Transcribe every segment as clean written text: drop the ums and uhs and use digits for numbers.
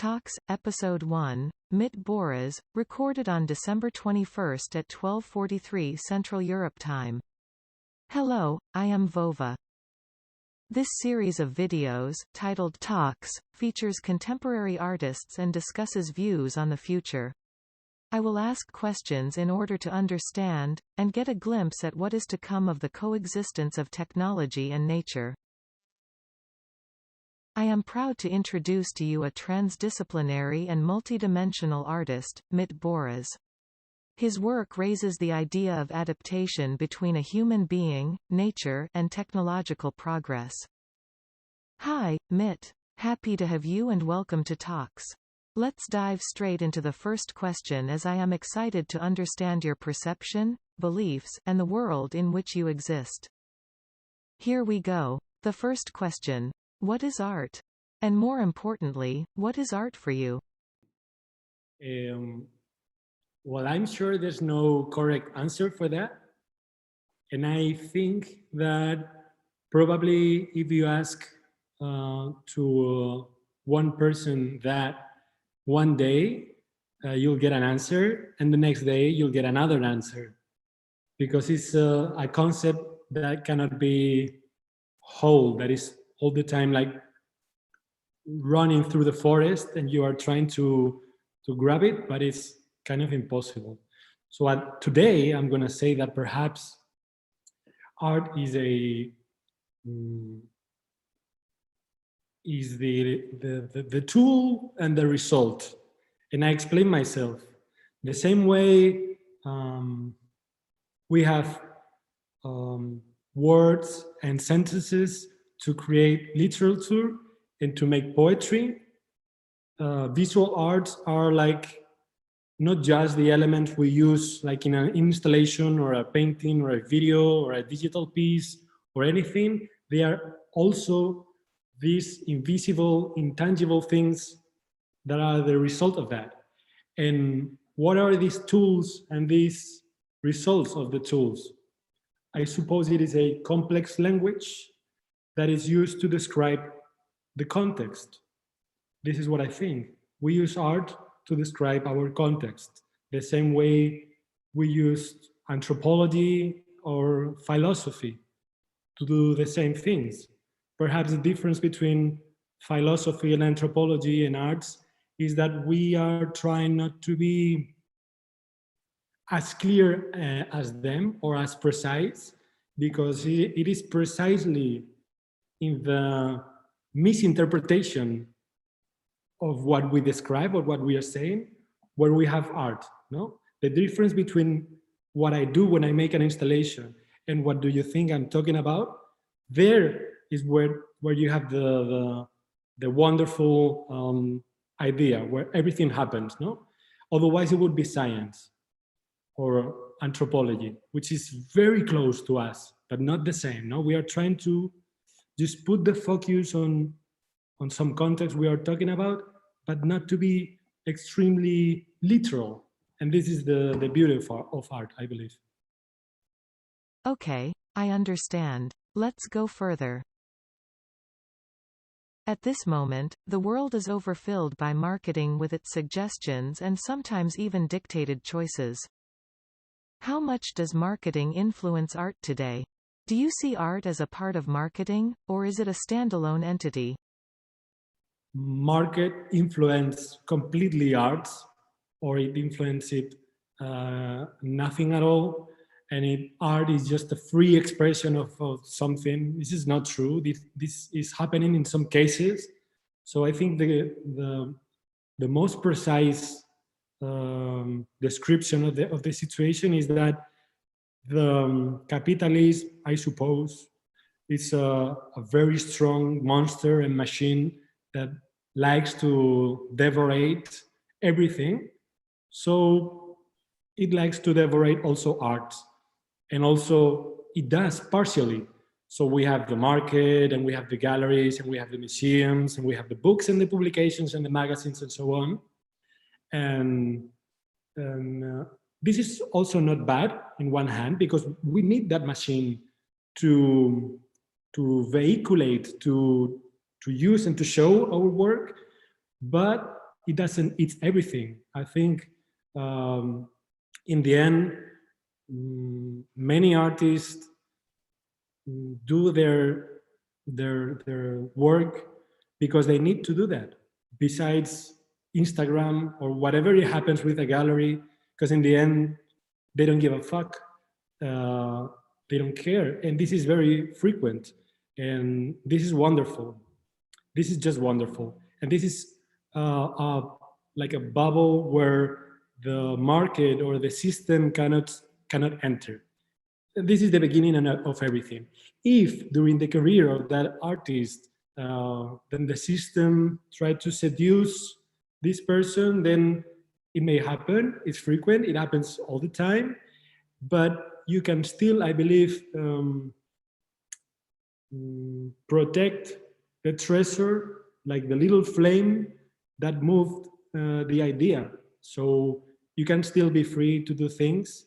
Talks, Episode 1, Mit Borrás, recorded on December 21 at 12:43 Central Europe Time. Hello, I am VVOVVA. This series of videos, titled Talks, features contemporary artists and discusses views on the future. I will ask questions in order to understand, and get a glimpse at what is to come of the coexistence of technology and nature. I am proud to introduce to you a transdisciplinary and multidimensional artist, Mit Borrás. His work raises the idea of adaptation between a human being, nature, and technological progress. Hi, Mit. Happy to have you and welcome to Talks. Let's dive straight into the first question, as I am excited to understand your perception, beliefs, and the world in which you exist. Here we go. The first question. What is art? And more importantly, what is art for you? Well, I'm sure there's no correct answer for that. And I think that probably if you ask to one person that one day you'll get an answer, and the next day you'll get another answer. Because it's a concept that cannot be whole, that is all the time like running through the forest and you are trying to grab it, but it's kind of impossible. So today I'm going to say that perhaps art is the tool and the result. And I explain myself the same way we have words and sentences to create literature and to make poetry. Visual arts are like not just the elements we use like in an installation or a painting or a video or a digital piece or anything. They are also these invisible, intangible things that are the result of that. And what are these tools and these results of the tools? I suppose it is a complex language that is used to describe the context. This is what I think. We use art to describe our context, the same way we use anthropology or philosophy to do the same things. Perhaps the difference between philosophy and anthropology and arts is that we are trying not to be as clear as them or as precise, because it is precisely in the misinterpretation of what we describe or what we are saying where we have art. No, the difference between what I do when I make an installation and what do you think I'm talking about, there is where you have the wonderful idea where everything happens. No, otherwise it would be science or anthropology, which is very close to us but not the same. No, we are trying to just put the focus on some context we are talking about, but not to be extremely literal. And this is the beauty of art, I believe. Okay, I understand. Let's go further. At this moment, the world is overfilled by marketing with its suggestions and sometimes even dictated choices. How much does marketing influence art today? Do you see art as a part of marketing, or is it a standalone entity? Market influence completely arts, or it influences nothing at all, and art is just a free expression of something. This is not true. This is happening in some cases. So I think the most precise description of the situation is that the capitalism, I suppose, is a very strong monster and machine that likes to devorate everything. So it likes to devorate also art. And also it does partially. So we have the market and we have the galleries and we have the museums and we have the books and the publications and the magazines and so on. And this is also not bad in one hand, because we need that machine to vehiculate, to use and to show our work. But it doesn't, it's everything. I think in the end, many artists do their work because they need to do that. Besides Instagram or whatever it happens with a gallery, because in the end, they don't give a fuck. They don't care. And this is very frequent. And this is wonderful. This is just wonderful. And this is like a bubble where the market or the system cannot enter. This is the beginning of everything. If during the career of that artist, then the system tried to seduce this person, then it may happen. It's frequent. It happens all the time. But you can still, I believe, protect the treasure, like the little flame that moved the idea. So you can still be free to do things,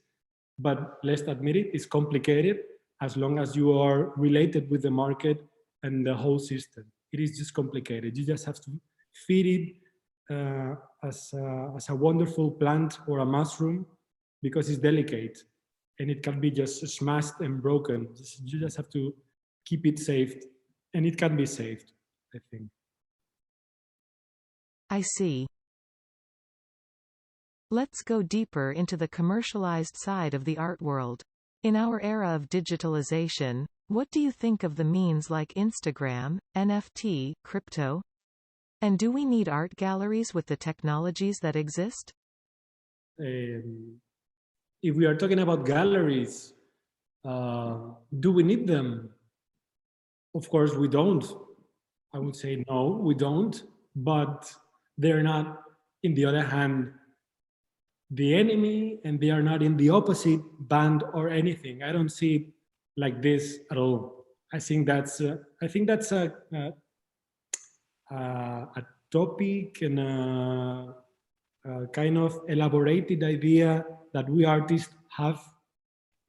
but let's admit it, it's complicated as long as you are related with the market and the whole system. It is just complicated. You just have to feed it as a wonderful plant or a mushroom, because it's delicate and it can be just smashed and broken. You just have to keep it saved, and it can be saved, I think. I see. Let's go deeper into the commercialized side of the art world. In our era of digitalization, what do you think of the means like Instagram, NFT, crypto? And do we need art galleries with the technologies that exist? If we are talking about galleries, do we need them? Of course, we don't. I would say no, we don't. But they're not, in the other hand, the enemy, and they are not in the opposite band or anything. I don't see it like this at all. I think that's a topic and a kind of elaborated idea that we artists have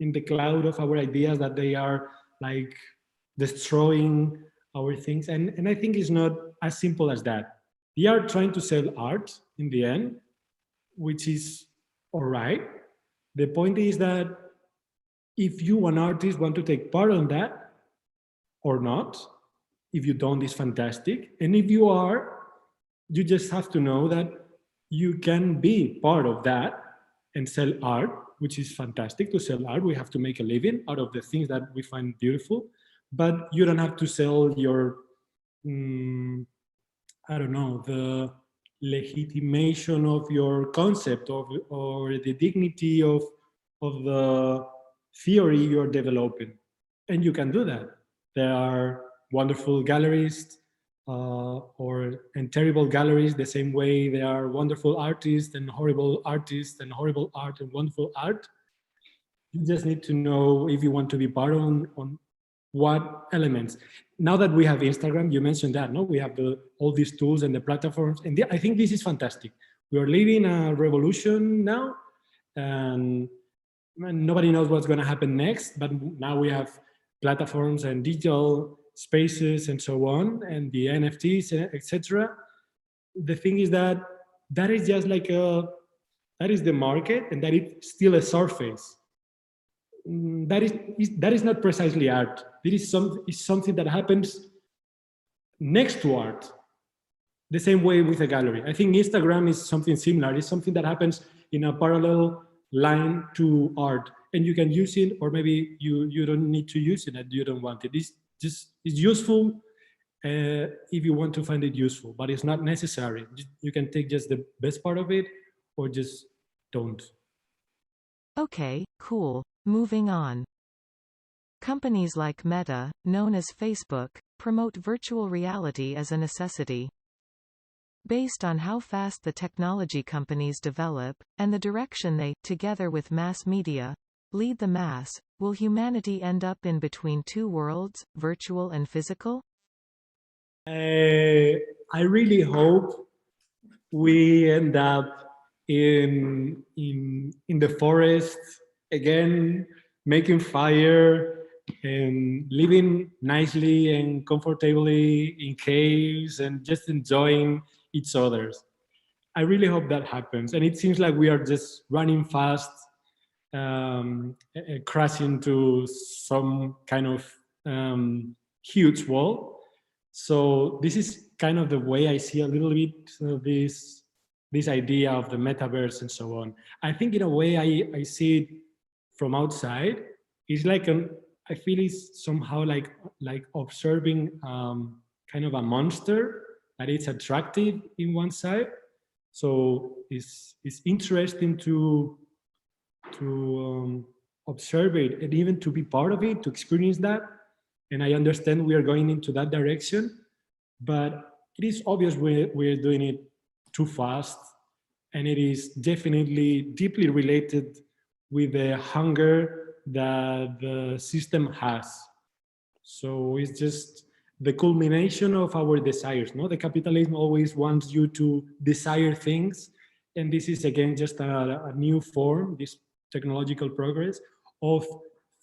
in the cloud of our ideas, that they are like destroying our things. And I think it's not as simple as that. We are trying to sell art in the end, which is all right. The point is that if you, an artist, want to take part on that or not, if you don't, it's fantastic. And if you are, you just have to know that you can be part of that and sell art, which is fantastic to sell art. We have to make a living out of the things that we find beautiful, but you don't have to sell your, I don't know, the legitimation of your concept or the dignity of the theory you're developing. And you can do that. There are wonderful galleries and terrible galleries, the same way there are wonderful artists and horrible art and wonderful art. You just need to know if you want to be part on what elements. Now that we have Instagram, you mentioned that, no? We have all these tools and the platforms, and I think this is fantastic. We are living a revolution now, and nobody knows what's going to happen next, but now we have platforms and digital spaces and so on, and the NFTs, etc. The thing is that is just like that is the market, and that is still a surface. That is not precisely art. It is something that happens next to art. The same way with a gallery. I think Instagram is something similar. It's something that happens in a parallel line to art, and you can use it, or maybe you don't need to use it and you don't want it. It's useful if you want to find it useful, but it's not necessary. You can take just the best part of it, or just don't. Okay, cool. Moving on. Companies like Meta, known as Facebook, promote virtual reality as a necessity. Based on how fast the technology companies develop, and the direction they, together with mass media, lead the mass, will humanity end up in between two worlds, virtual and physical? I really hope we end up in the forest again, making fire and living nicely and comfortably in caves and just enjoying each other's. I really hope that happens. And it seems like we are just running fast, crashing into some kind of huge wall. So this is kind of the way I see a little bit this idea of the metaverse and so on. I think in a way I see it from outside. It's like I feel it's somehow like observing kind of a monster that is attractive in one side. So it's interesting to observe it and even to be part of it, to experience that. And I understand we are going into that direction, but it is obvious we're doing it too fast, and it is definitely deeply related with the hunger that the system has. So it's just the culmination of our desires. No, the capitalism always wants you to desire things, and this is again just a new form, this technological progress of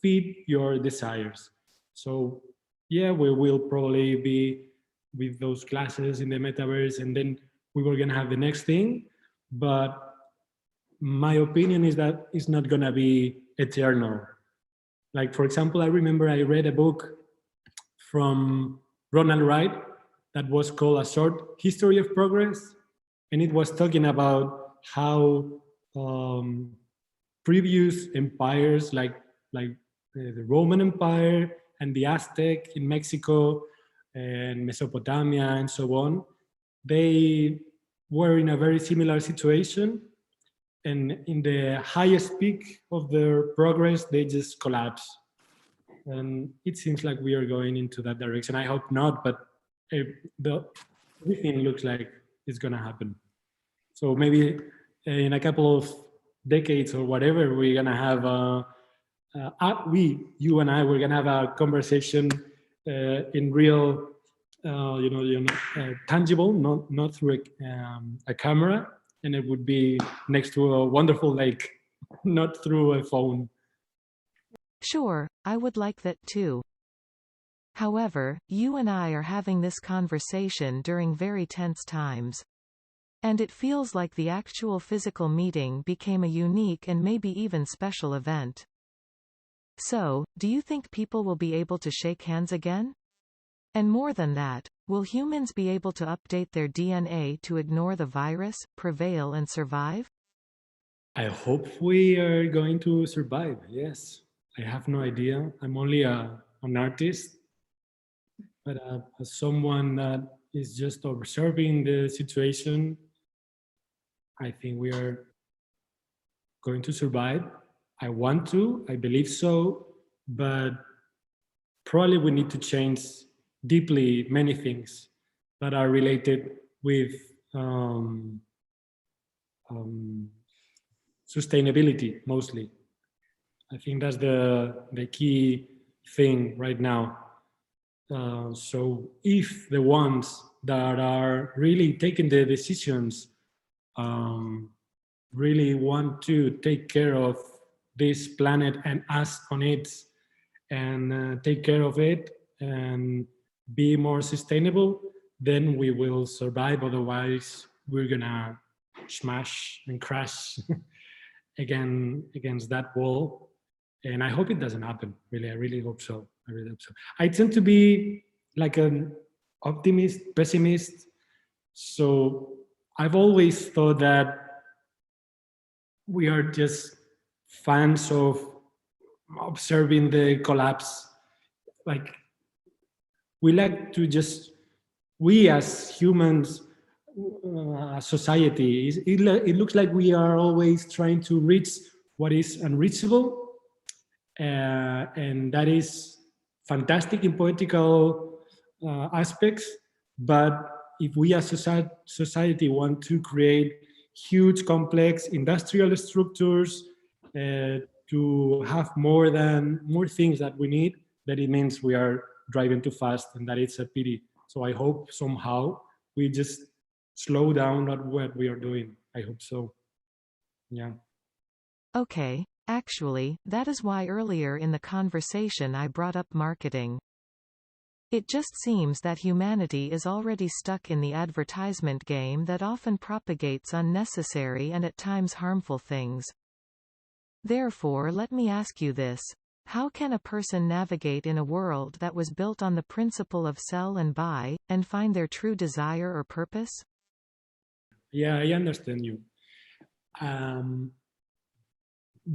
feed your desires. So yeah, we will probably be with those classes in the metaverse, and then we were gonna have the next thing. But my opinion is that it's not gonna be eternal. Like, for example, I remember I read a book from Ronald Wright that was called A Short History of Progress. And it was talking about how previous empires like the Roman Empire and the Aztec in Mexico and Mesopotamia and so on, they were in a very similar situation. And in the highest peak of their progress, they just collapsed. And it seems like we are going into that direction. I hope not, but everything looks like it's going to happen. So maybe in a couple of decades or whatever, we're going to have you and I, we're going to have a conversation in real, tangible, not through a camera, and it would be next to a wonderful lake, not through a phone. Sure, I would like that too. However, you and I are having this conversation during very tense times. And it feels like the actual physical meeting became a unique and maybe even special event. So, do you think people will be able to shake hands again? And more than that, will humans be able to update their DNA to ignore the virus, prevail and survive? I hope we are going to survive, yes. I have no idea. I'm only an artist, but as someone that is just observing the situation, I think we are going to survive. I want to, I believe so, but probably we need to change deeply many things that are related with sustainability mostly. I think that's the key thing right now. So if the ones that are really taking the decisions really want to take care of this planet and us on it, and take care of it and be more sustainable, then we will survive. Otherwise, we're gonna smash and crash again against that wall. And I hope it doesn't happen. Really, I really hope so. I really hope so. I tend to be like an optimist, pessimist. So I've always thought that we are just fans of observing the collapse. Like, we like to just, we as humans, society, it looks like we are always trying to reach what is unreachable. And that is fantastic in poetical aspects. But if we as society want to create huge, complex industrial structures, to have more things that we need, that it means we are driving too fast, and that it's a pity. So I hope somehow we just slow down at what we are doing. I hope so. Yeah. Okay, actually, that is why earlier in the conversation I brought up marketing. It just seems that humanity is already stuck in the advertisement game that often propagates unnecessary and at times harmful things. Therefore, let me ask you this. How can a person navigate in a world that was built on the principle of sell and buy, and find their true desire or purpose? Yeah, I understand you.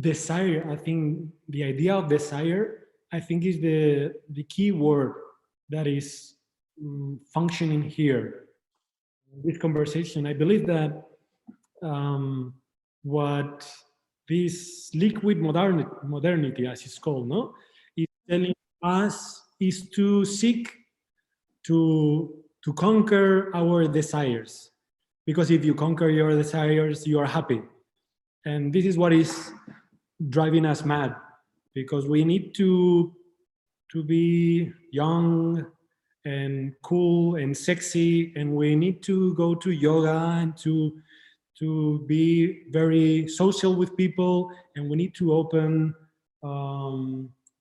Desire, I think the idea of desire, I think is the key word that is functioning here. This conversation, I believe that what this liquid modernity, as it's called, no, is telling us is to seek to conquer our desires, because if you conquer your desires, you are happy, and this is what is driving us mad, because we need to be young and cool and sexy, and we need to go to yoga and to be very social with people, and we need to open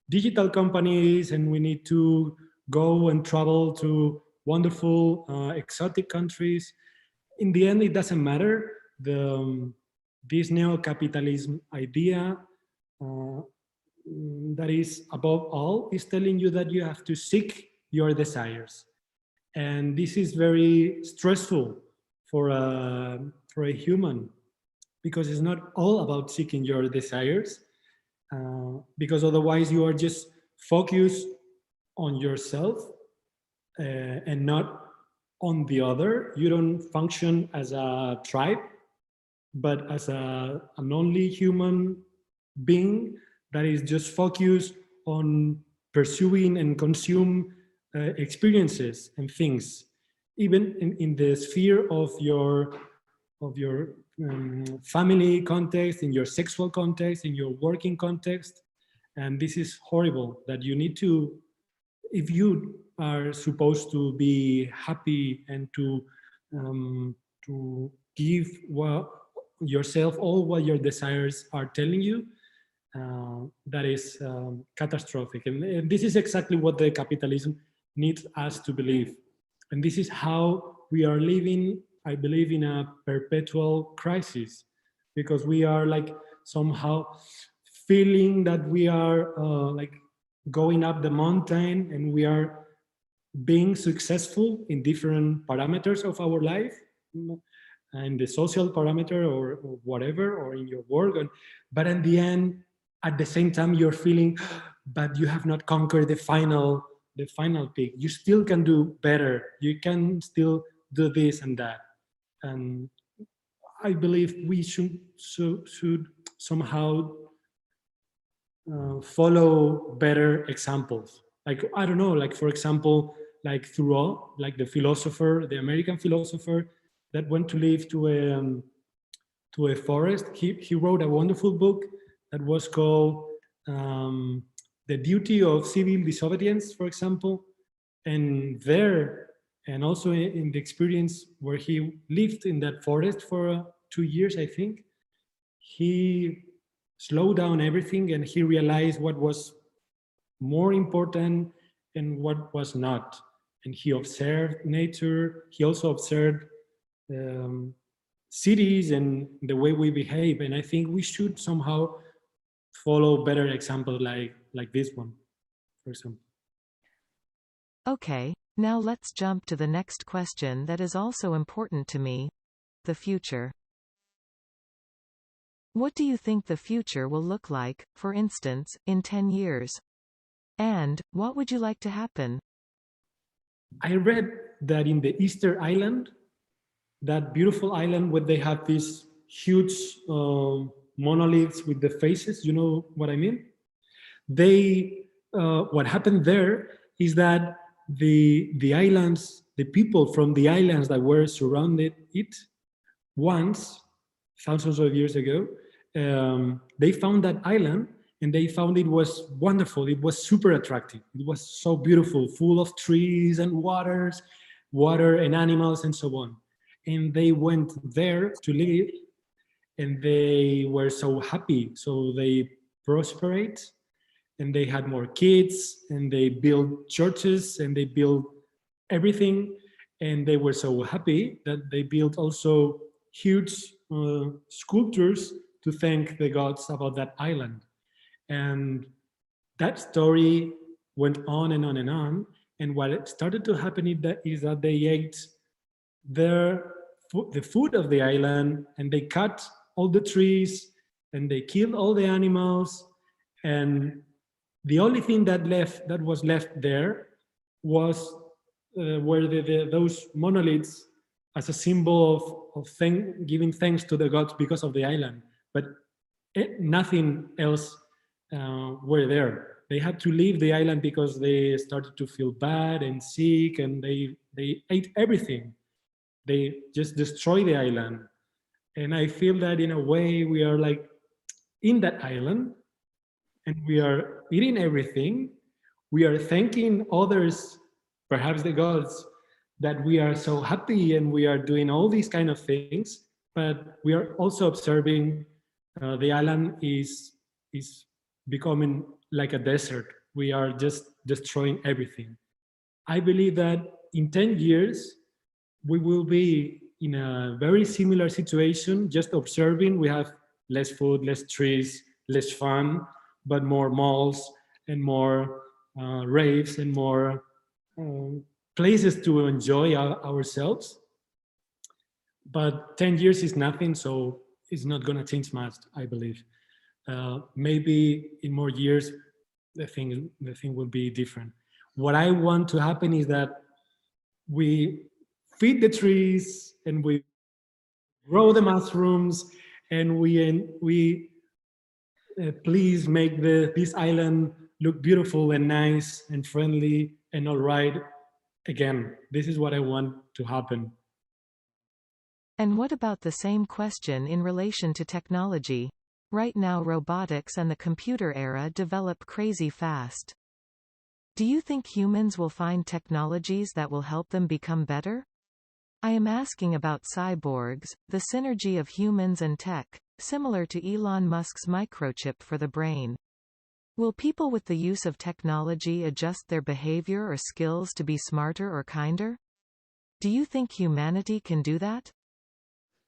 digital companies, and we need to go and travel to wonderful exotic countries. In the end, it doesn't matter. This neo-capitalism idea that is above all is telling you that you have to seek your desires, and this is very stressful for a human, because it's not all about seeking your desires, because otherwise you are just focused on yourself and not on the other. You don't function as a tribe, but as an only human being that is just focused on pursuing and consume experiences and things, even in the sphere of your family context, in your sexual context, in your working context. And this is horrible, that you need to, if you are supposed to be happy and to give yourself all what your desires are telling you, that is catastrophic. And this is exactly what the capitalism needs us to believe. And this is how we are living, I believe, in a perpetual crisis, because we are like somehow feeling that we are like going up the mountain, and we are being successful in different parameters of our life, and the social parameter or whatever, or in your work. But in the end, at the same time, you're feeling, but you have not conquered the final peak. You still can do better. You can still do this and that. And I believe we should somehow follow better examples. Like, I don't know, like, for example, like Thoreau, like the philosopher, the American philosopher that went to live to a forest. He wrote a wonderful book that was called The Duty of Civil Disobedience, for example. And there, and also in the experience where he lived in that forest for 2 years, I think, he slowed down everything, and he realized what was more important and what was not. And he observed nature. He also observed cities and the way we behave. And I think we should somehow follow better examples like this one, for example. Okay, now let's jump to the next question that is also important to me: the future. What do you think the future will look like, for instance, in 10 years? And what would you like to happen? I read that in the Easter Island, that beautiful island where they have these huge monoliths with the faces, you know what I mean? They, what happened there is that the islands, the people from the islands that were surrounded it, once, thousands of years ago, they found that island, and they found it was wonderful. It was super attractive. It was so beautiful, full of trees and water and animals and so on. And they went there to live, and they were so happy. So they prospered, and they had more kids, and they built churches, and they built everything, and they were so happy that they built also huge sculptures to thank the gods about that island. And that story went on and on and on. And what started to happen is that they ate the food of the island, and they cut all the trees, and they killed all the animals. And the only thing that was left there was were those monoliths as a symbol of giving thanks to the gods because of the island. But nothing else were there. They had to leave the island because they started to feel bad and sick, and they ate everything. They just destroyed the island. And I feel that in a way we are like in that island, and we are eating everything. We are thanking others, perhaps the gods, that we are so happy and we are doing all these kind of things. But we are also observing the island is becoming like a desert. We are just destroying everything. I believe that in 10 years, we will be in a very similar situation, just observing. We have less food, less trees, less fun, but more malls and more raves and more places to enjoy ourselves. But 10 years is nothing, so it's not going to change much, I believe. Maybe in more years, the thing will be different. What I want to happen is that we feed the trees, and we grow the mushrooms, and we please make this island look beautiful and nice and friendly and all right again. This is what I want to happen. And what about the same question in relation to technology? Right now robotics and the computer era develop crazy fast. Do you think humans will find technologies that will help them become better? I am asking about cyborgs, the synergy of humans and tech, similar to Elon Musk's microchip for the brain. Will people with the use of technology adjust their behavior or skills to be smarter or kinder? Do you think humanity can do that?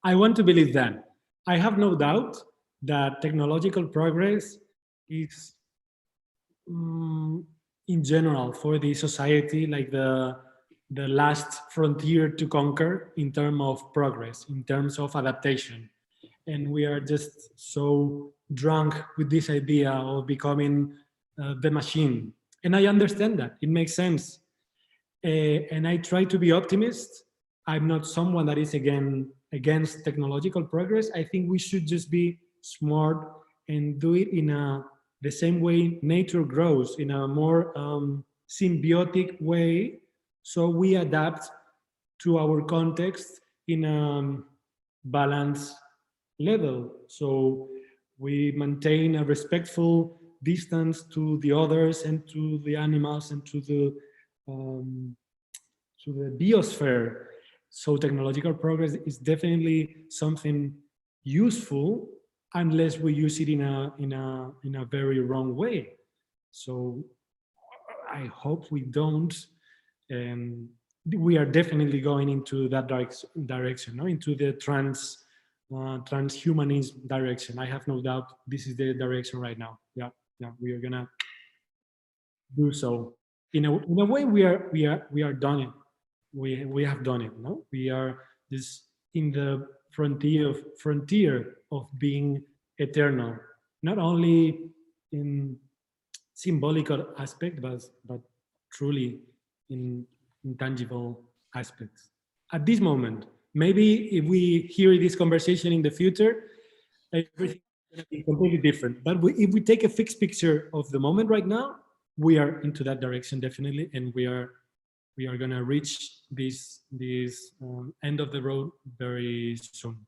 I want to believe that. I have no doubt that technological progress is, in general, for the society, like the last frontier to conquer in terms of progress, in terms of adaptation. And we are just so drunk with this idea of becoming the machine. And I understand that. It makes sense. And I try to be optimist. I'm not someone that is against technological progress. I think we should just be smart and do it in the same way nature grows, in a more symbiotic way. So we adapt to our context in a balanced level. So we maintain a respectful distance to the others and to the animals and to the biosphere. So technological progress is definitely something useful, unless we use it in a very wrong way. So I hope we don't. We are definitely going into that direction, no? Into the transhumanism direction. I have no doubt this is the direction right now. Yeah, we are gonna do so. In a way, we are done it. We have done it. No, we are just in the frontier of being eternal, not only in symbolic aspect, but truly in intangible aspects. At this moment, maybe if we hear this conversation in the future, everything is going to be completely different. But if we take a fixed picture of the moment right now, we are into that direction definitely, and we are going to reach this end of the road very soon.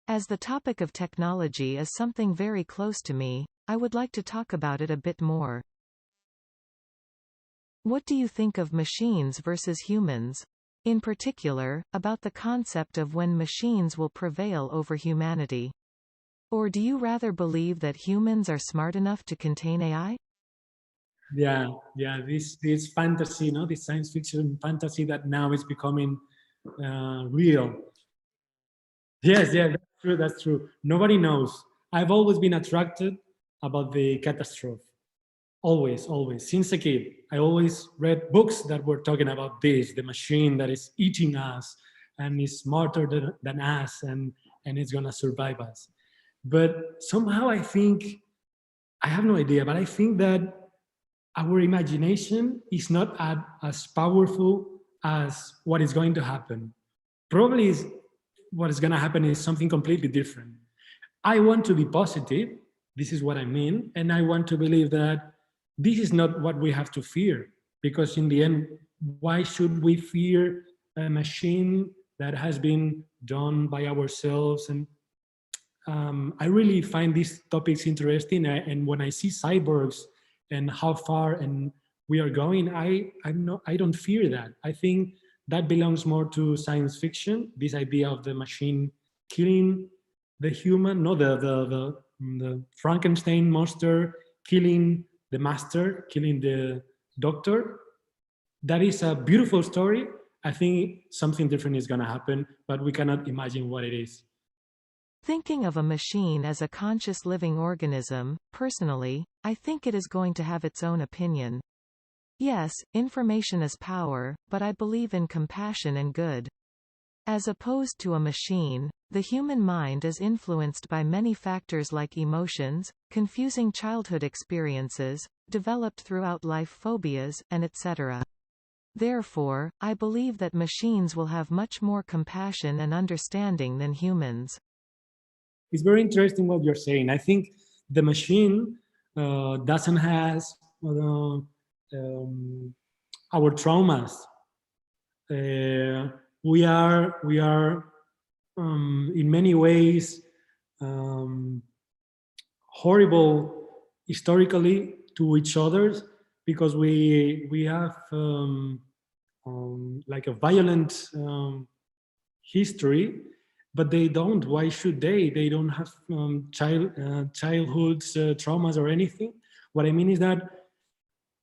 As the topic of technology is something very close to me, I would like to talk about it a bit more. What do you think of machines versus humans? In particular, about the concept of when machines will prevail over humanity. Or do you rather believe that humans are smart enough to contain AI? Yeah, yeah. This fantasy, no, this science fiction fantasy that now is becoming real. Yes, yeah, that's true. That's true. Nobody knows. I've always been attracted about the catastrophe. Always, always. Since a kid, I always read books that were talking about this, the machine that is eating us and is smarter than us, and it's gonna survive us. But somehow I think, I have no idea, but I think that our imagination is not as powerful as what is going to happen. Probably what is going to happen is something completely different. I want to be positive. This is what I mean. And I want to believe that this is not what we have to fear. Because in the end, why should we fear a machine that has been done by ourselves? And I really find these topics interesting. And when I see cyborgs and how far and we are going, I don't fear that. I think that belongs more to science fiction. This idea of the machine killing the human, no, the Frankenstein monster killing the master, killing the doctor. That is a beautiful story. I think something different is going to happen, but we cannot imagine what it is. Thinking of a machine as a conscious living organism, personally, I think it is going to have its own opinion. Yes, information is power, but I believe in compassion and good. As opposed to a machine, the human mind is influenced by many factors like emotions, confusing childhood experiences, developed throughout life phobias, and etc. Therefore, I believe that machines will have much more compassion and understanding than humans. It's very interesting what you're saying. I think the machine doesn't has our traumas. We are in many ways horrible historically to each other because we have like a violent history, but they don't. Why should they? They don't have childhood's traumas or anything. What I mean is that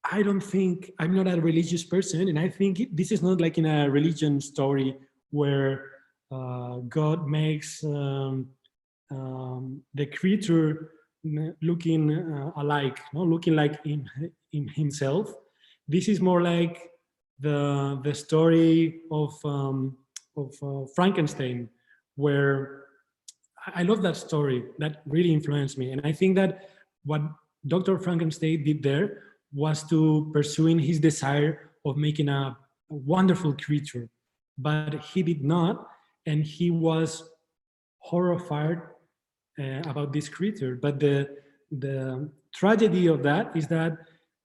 I don't think, I'm not a religious person, and I think this is not like in a religion story where God makes the creature looking alike, no, looking like in himself. This is more like the story of Frankenstein, where I love that story. That really influenced me, and I think that what Dr. Frankenstein did there was to pursuing his desire of making a wonderful creature, but he did not, and he was horrified about this creature. But the tragedy of that is that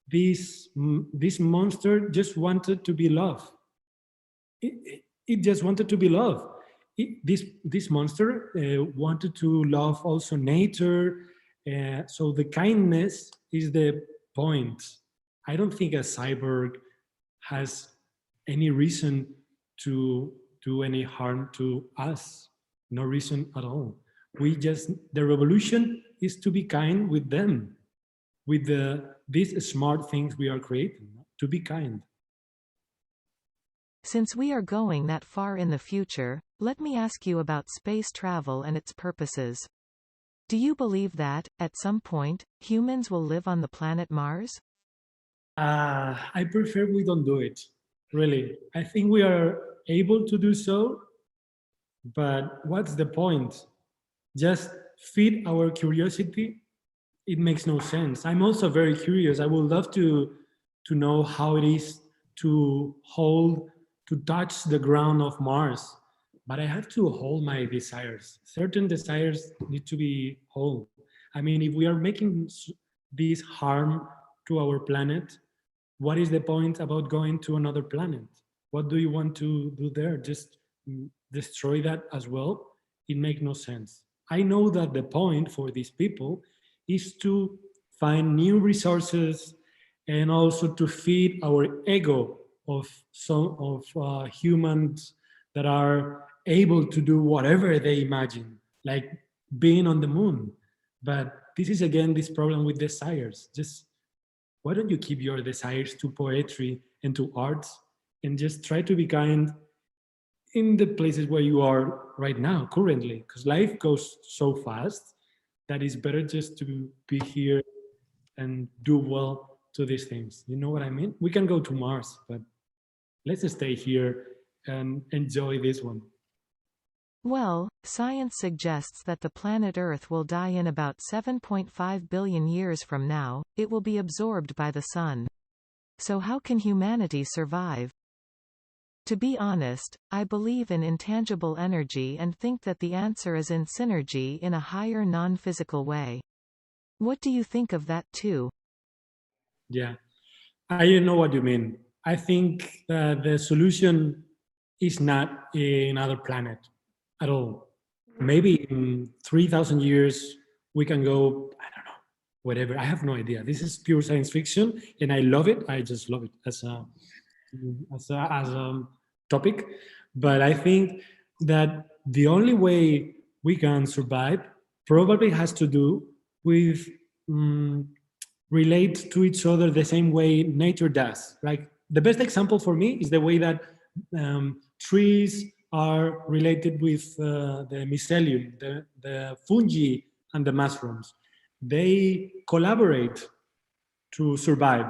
this monster just wanted to be loved. It just wanted to be loved. This monster wanted to love also nature. So the kindness is the point. I don't think a cyborg has any reason to do any harm to us. No reason at all. The revolution is to be kind with them, with these smart things we are creating, to be kind. Since we are going that far in the future, let me ask you about space travel and its purposes. Do you believe that, at some point, humans will live on the planet Mars? I prefer we don't do it, really. I think we are able to do so, but what's the point? Just feed our curiosity? It makes no sense. I'm also very curious. I would love to know how it is to touch the ground of Mars, but I have to hold my desires. Certain desires need to be held. I mean, if we are making this harm to our planet, what is the point about going to another planet? What do you want to do there? Just destroy that as well? It makes no sense. I know that the point for these people is to find new resources and also to feed our ego of some of humans that are able to do whatever they imagine. Like being on the moon. But this is again this problem with desires. Just why don't you keep your desires to poetry and to arts and just try to be kind in the places where you are right now, currently, because life goes so fast that it's better just to be here and do well to these things. You know what I mean? We can go to Mars, but let's stay here and enjoy this one. Well, science suggests that the planet Earth will die in about 7.5 billion years from now. It will be absorbed by the Sun. So how can humanity survive? To be honest, I believe in intangible energy and think that the answer is in synergy in a higher non-physical way. What do you think of that too? Yeah, I know what you mean. I think that the solution is not another planet at all. Maybe in 3,000 years, we can go, I don't know, whatever. I have no idea. This is pure science fiction, and I love it. I just love it as a topic. But I think that the only way we can survive probably has to do with relate to each other the same way nature does. Like the best example for me is the way that trees are related with the mycelium, the fungi and the mushrooms. They collaborate to survive.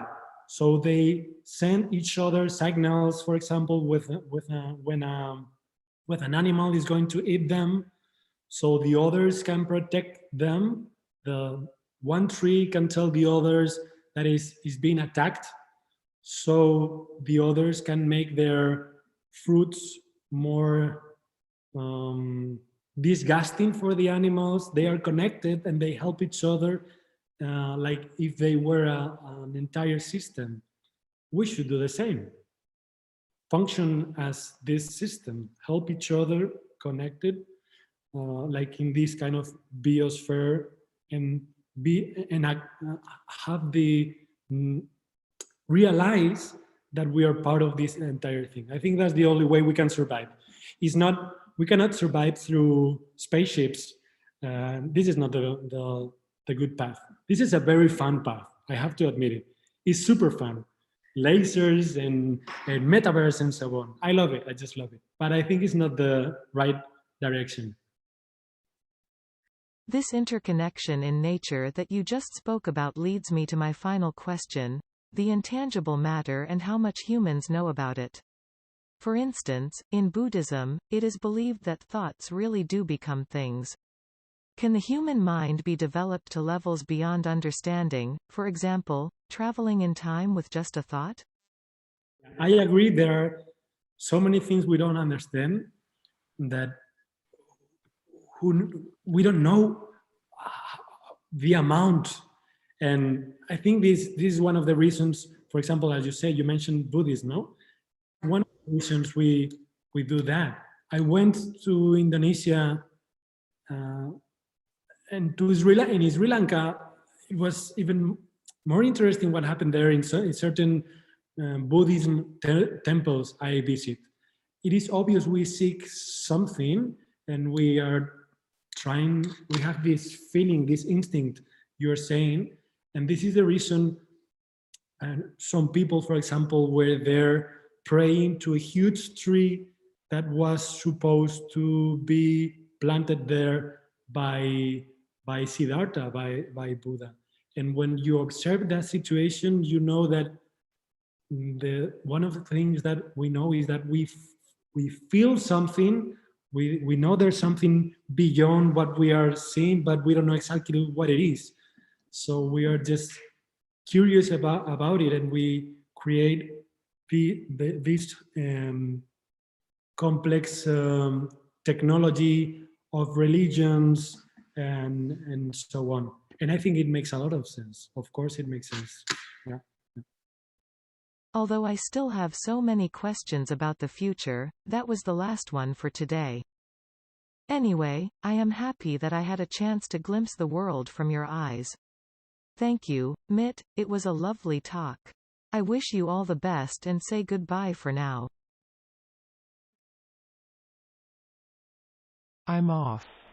So they send each other signals, for example, when an animal is going to eat them, so the others can protect them. The one tree can tell the others that is being attacked, so the others can make their fruits more disgusting for the animals. They are connected and they help each other like if they were an entire system. We should do the same. Function as this system, help each other connected, like in this kind of biosphere, and have the realize that we are part of this entire thing. I think that's the only way we can survive. We cannot survive through spaceships. This is not the good path. This is a very fun path. I have to admit it. It's super fun. Lasers and metaverse and so on. I love it. I just love it. But I think it's not the right direction. This interconnection in nature that you just spoke about leads me to my final question: the intangible matter and how much humans know about it. For instance, in Buddhism, it is believed that thoughts really do become things. Can the human mind be developed to levels beyond understanding, for example, traveling in time with just a thought? I agree. There are so many things we don't understand that we don't know the amount. And I think this is one of the reasons, for example, as you say, you mentioned Buddhism, no? One of the reasons we do that. I went to Indonesia and to Sri Lanka. It was even more interesting what happened there in certain Buddhism temples I visit. It is obvious we seek something and we are trying, we have this feeling, this instinct you're saying, and this is the reason some people, for example, were there praying to a huge tree that was supposed to be planted there by Siddhartha, by Buddha. And when you observe that situation, you know that one of the things that we know is that we feel something. We know there's something beyond what we are seeing, but we don't know exactly what it is. So we are just curious about it, and we create this complex technology of religions and so on. And I think it makes a lot of sense. Of course, it makes sense. Yeah. Although I still have so many questions about the future, that was the last one for today. Anyway, I am happy that I had a chance to glimpse the world from your eyes. Thank you, Mit, it was a lovely talk. I wish you all the best and say goodbye for now. I'm off.